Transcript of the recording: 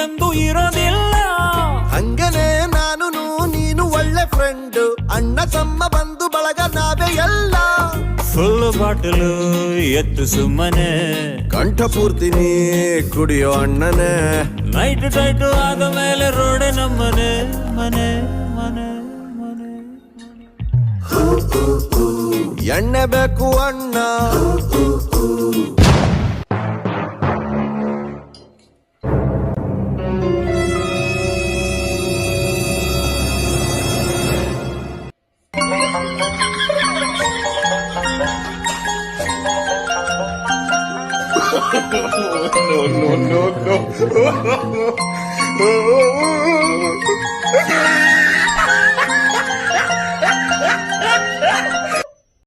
ಎಂದು ಇರೋದಿಲ್ಲ. ಹಂಗನೇ ನಾನು ನೀನು ಒಳ್ಳೆ ಫ್ರೆಂಡ್, ಅಣ್ಣ ತಮ್ಮ ಬಂದು ಬಳಗ ನಾವೇ ಎಲ್ಲ. ಫುಲ್ ಬಾಟಲು ಎತ್ತು ಸುಮ್ಮನೆ, ಕಂಠ ಪೂರ್ತಿ ನೀ ಕುಡಿಯೋ ಅಣ್ಣನೇ. ನೈಟ್ ಟೈಟು ಆದ ಮೇಲೆ ರೋಡೆ ನಮ್ಮನೆ ಮನೆ ಮನೆ ಮನೆ. ಎಣ್ಣೆ ಬೇಕು ಅಣ್ಣ, no.